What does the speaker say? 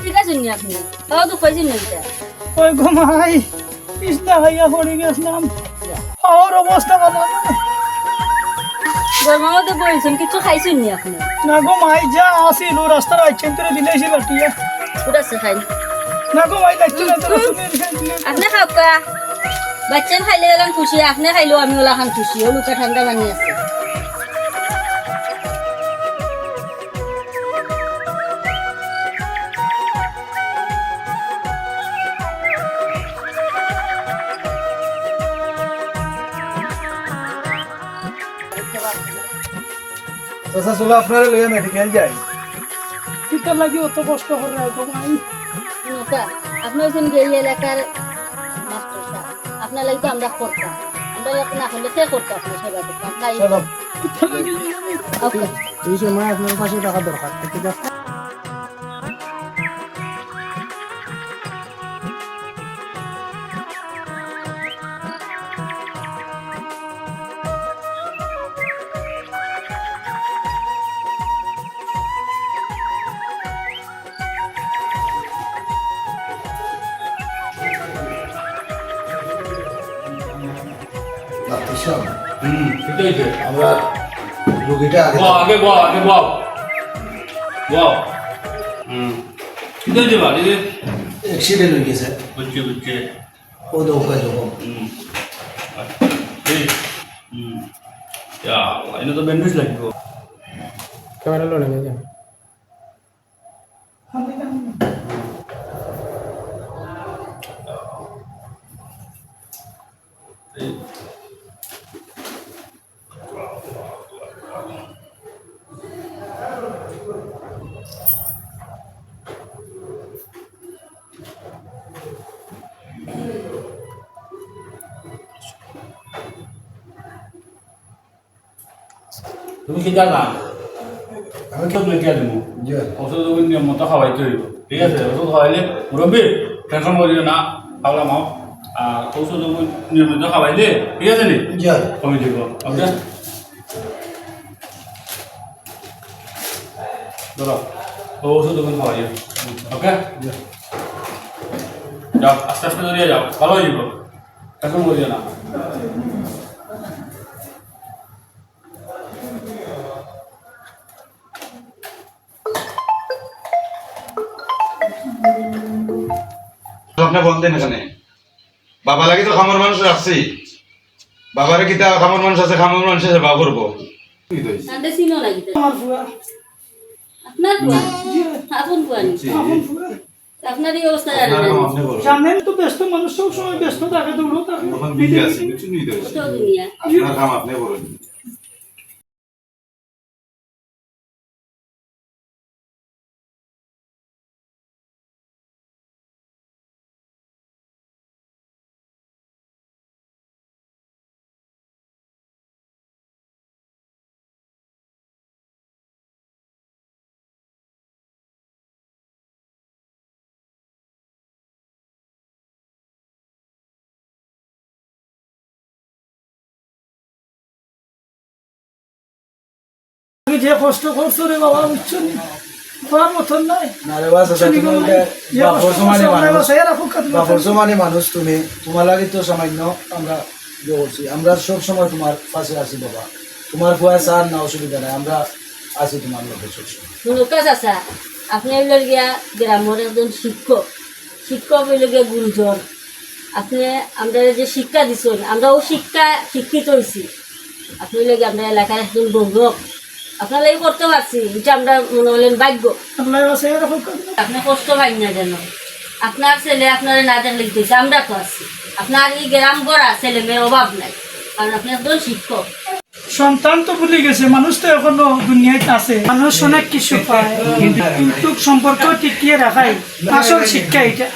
ঠিক আছে নি আপনি তাও তো পাইছেন না এটা ওই ঘুমাই কৃষ্ণা ভাইয়া পড়ে গেছিলাম আর অবস্থা ভালো না গরমাও তো বলছেন কিছু খাইছেন নি আপনি না ঘুমাই যা আসিল রাস্তার আইছেন তোরে দিলেছি লাঠিয়া ওটা সে খাই না ঘুমাই লাগছে না তোরা তুমি আপনি খাও কা বাচ্চা খাইলে গেলাম খুশি আপনি খাইলেও আমি ওলা খান খুশি ও লুকা ঠান্ডা বানিয়ে আছে চাচা চলো আপনারা লইয়া মেডিকেল যাই কিতা লাগি অত কষ্ট করে ঘুমাই নৌকা আপনি হচ্ছেন যে এই এলাকার মাস্টার সাহেব আপনার লাগি তো আমরা করতাম আমরা না করলে কে করতো আপনার সেবা করতাম তাই চলো কিতা লাগি ওকে এই সময় আপনার পাশে টাকা দরকার ঠিক আছে ঠিক আছে আমরা রোগীটা আগে বল ঠিক আছে বাড়ি অ্যাক্সিডেন্ট হয়ে গেছে বুঝছে ও দৌকা যখন এনে তো ব্যান্ডেজ লাগবে ক্যামেরা লো নেমে যা তুমি কি জানা আমি কেউ লেখা দিব ওষুধ নিয়ম মতো খাওয়াইতে হইব ঠিক আছে ওষুধ খাওয়াইলে মুরব্বী টেনশন করিও না খাওয়ালাম আর ওষুধ নিয়মিত খাওয়াইলে ঠিক আছে নি কমে দিব ওকে ধরো ওষুধ খাওয়াইও ওকে যাও আস্তে আস্তে ধরিয়ে যাও ভালো হয়ে যাব টেনশন করিও না আপনি বলতেন এখানে বাবা লাগি তো খামর মানুষ রাখছি বাবারে কিতা খামর মানুষ আছে খামর মানুষ আছে বাবা করবো সানডে সিনো লাগি আমার বুয়া আপনার বুয়া আপন বুয়া নি আপন বুয়া আপনার এই অবস্থা জানেন না আপনি বলেন জানেন তো ব্যস্ত মানুষ সব সময় ব্যস্ত থাকে দৌড়ো থাকে এখন বিজি আছে কিছু নিতে কত দুনিয়া আপনার কাম আপনি বলেন তুমি যে কষ্ট করছো রে বাবা বুঝছো নি করার মতন নাই না রে বাস আছে তুমি বর্তমানে মানুষ তুমি তোমার লাগে তো সামান্য আমরা ইয়ে করছি আমরা সব সময় তোমার পাশে আছি বাবা তোমার বয়স আর না অসুবিধা নাই আমরা আছি তোমার লোকের সব সময় নৌকা চাচা আপনি হইলে গিয়া গ্রামের একজন শিক্ষক হইলে গিয়া গুরুজন আপনি আমরা যে শিক্ষা দিচ্ছেন আমরাও শিক্ষিত হয়েছি আপনি হইলে গিয়ে আপনার এলাকার একজন গৌরব আপনার এই করতে পারছি এটা আমরা মনে হলেন ভাগ্য আপনি কষ্ট পাই না যেন আপনার ছেলে আপনার না দেখলে দিতেছে আমরা তো আছি আপনার এই গ্রাম গড়া ছেলে মেয়ের অভাব নাই কারণ আপনি একজন শিক্ষক সন্তান তো ভুলে গেছে মানুষ তো এখনো দুনিয়াতে আছে মানুষ অনেক কিছু পায় কিন্তু সম্পর্ক টিকিয়ে রাখাই আসল শিক্ষা এটা